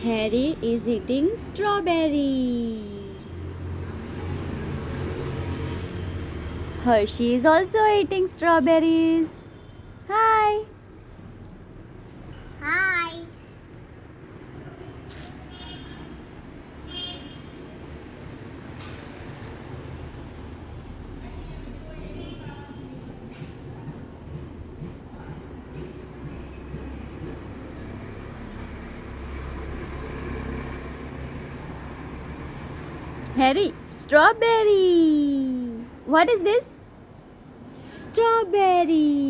Harry is eating strawberry. Hershey is also eating strawberries. Hi. Hi. Harry, strawberry. What is this? Strawberries.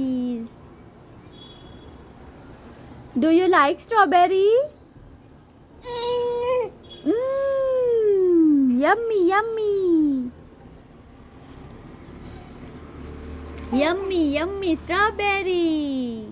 Do you like strawberry? Yummy, yummy. Yummy, yummy strawberry.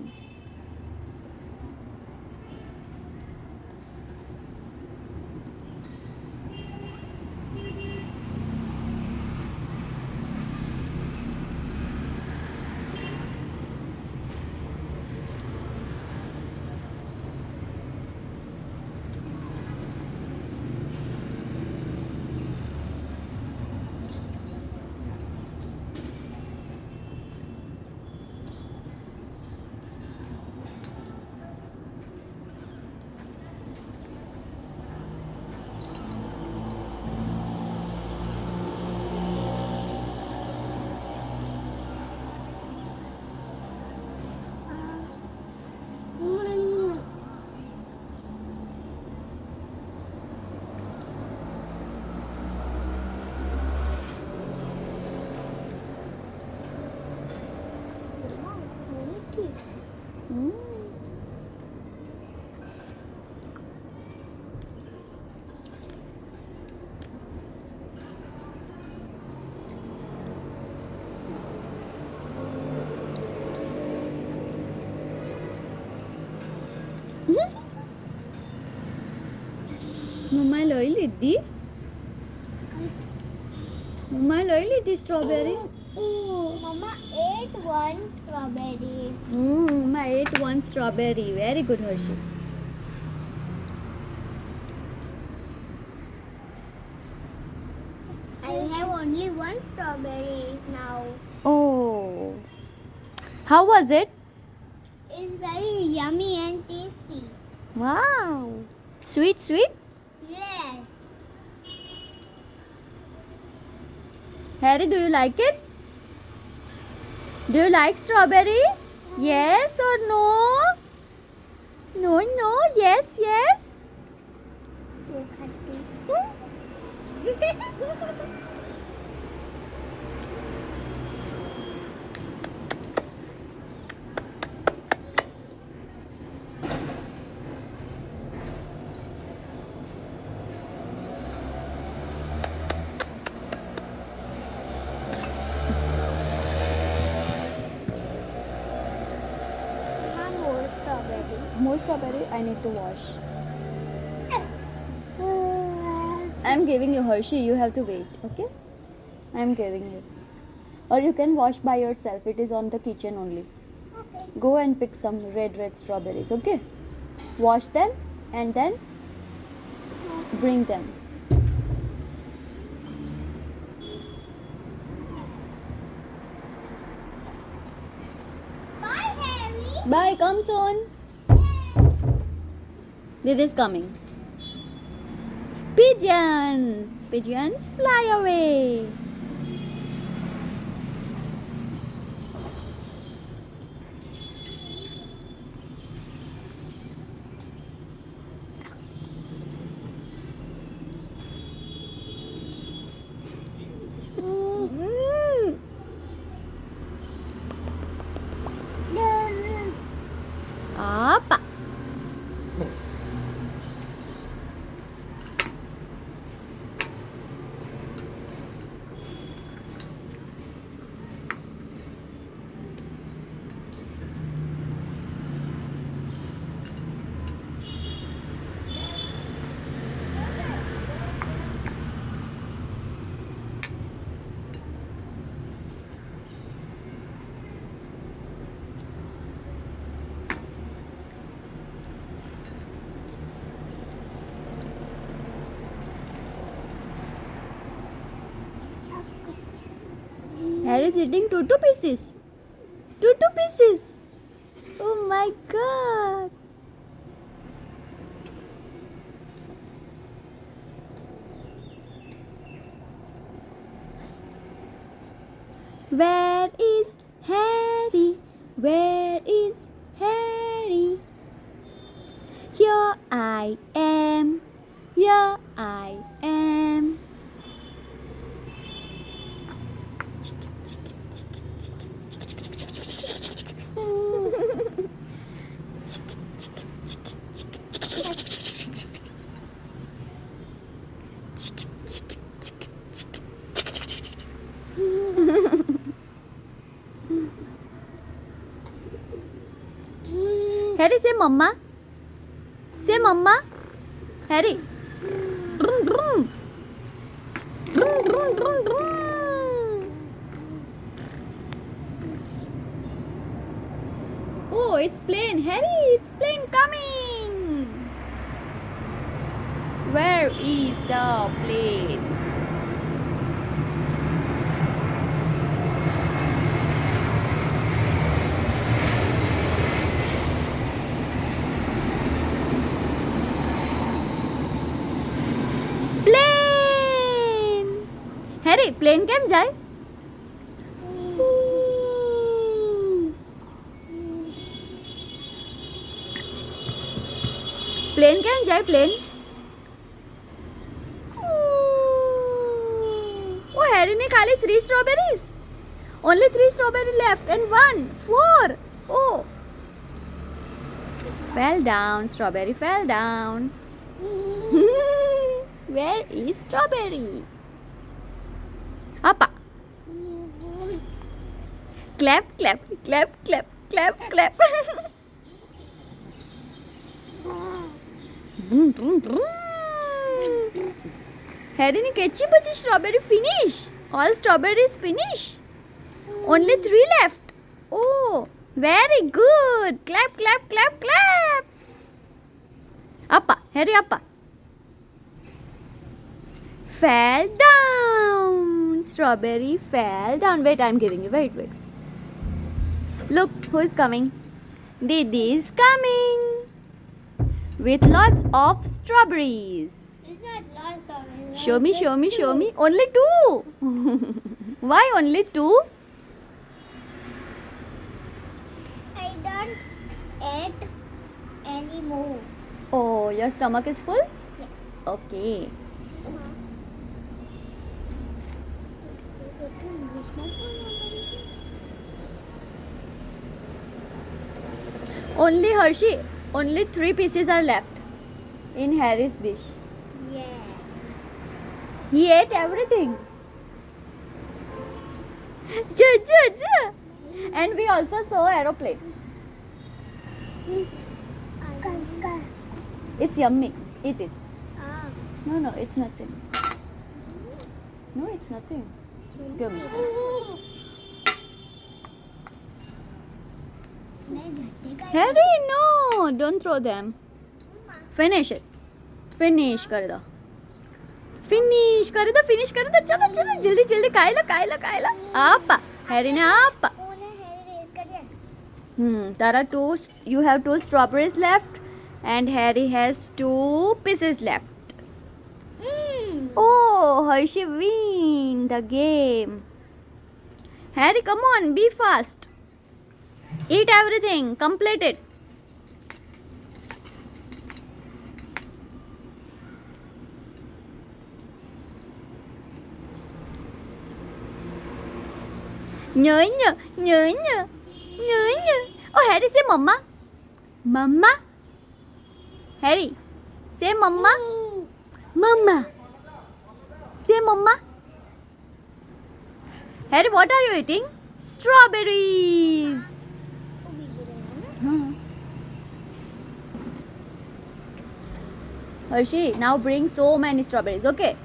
Mama লৈ লিদি Mama লৈ লিদি strawberry. Oh, Mama ate one strawberry. Mama ate one strawberry. Very good, Hershey. I have only one strawberry now. Oh, how was it? It's very yummy and tasty. Wow, sweet, sweet. Yes. Harry, do you like it? Do you like strawberry? Yes or no? No, no, yes, yes. Look at this. More strawberry. More strawberry, I need to wash. I'm giving you Hershey, you have to wait, okay? I'm giving you. Or you can wash by yourself, it is on the kitchen only. Okay. Go and pick some red strawberries, okay? Wash them and then bring them. Bye, Harry. Bye, come soon. Didi is coming. Pigeons! Pigeons, fly away. Apa? Harry's eating two pieces. Two pieces. Oh my god. Where is Harry? Where is Harry? Here I am. Here I am. Harry, say mama. Say mama. Harry. Brum, brum. Brum, brum, brum, brum. Oh, it's plane. Harry, it's plane coming. Where is the plane? Plane. Harry, plane કેમ જાય? Plane કેમ જાય? Plane. Oh, Harry ने खाली 3 strawberries. Only 3 strawberries left and 1, 4. Oh. Fell down. Strawberry fell down. Where is strawberry? Appa. Clap, clap, clap, clap, clap, clap. Harry ने કેટલી બધી strawberry finish. All strawberries finish. Only 3 left. Oh, very good. Clap, clap, clap, clap. Appa, Harry, appa. Fell down. Strawberry fell down. Wait, I'm giving you. Wait. Look, who is coming? Didi is coming. With lots of strawberries. It's not lost of it. Show me, show me, show me. Only 2. Why only 2? I don't eat anymore. Oh, your stomach is full? Yes. Okay. Only Hershey. Only 3 pieces are left in Harry's dish. Yeah. He ate everything. And we also saw aeroplane. It's yummy. Eat it. No, it's nothing. No, it's nothing. Give me. Harry, no! Don't throw them. Finish it. Finish कर दो. Finish कर दो. चलो जल्दी खाई लो. आपा. Harry ने आपा. तारा 2. You have 2 strawberries left, and Harry has 2 pieces left. Oh, Hershey win the game. Harry, come on, be fast. Eat everything. Complete it. Nhớ. Oh, Harry, say mama. Mama. Harry, say mama. Mama. Say mama. Harry, what are you eating? Strawberries. Hershey, now bring so many strawberries, okay?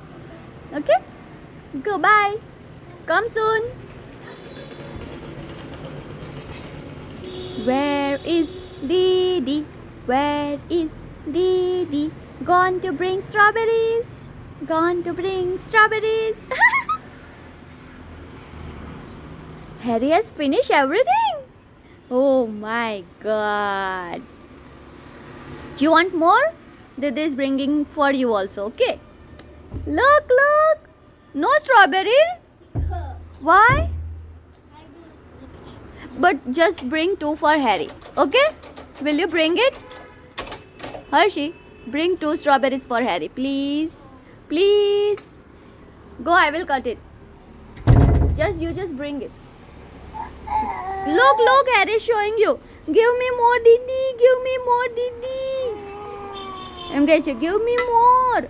Okay? Goodbye. Come soon. Where is Didi? Where is Didi? Gone to bring strawberries. Harry has finished everything. Oh my god. You want more? Didi is bringing for you also, okay? Look, look. No strawberry. Why? But just bring 2 for Harry, okay? Will you bring it? Hershey, bring 2 strawberries for Harry, please. Please. Go, I will cut it. You just bring it. Look, look, Harry is showing you. Give me more, Didi. Give me more, Didi. I'm going to give me more.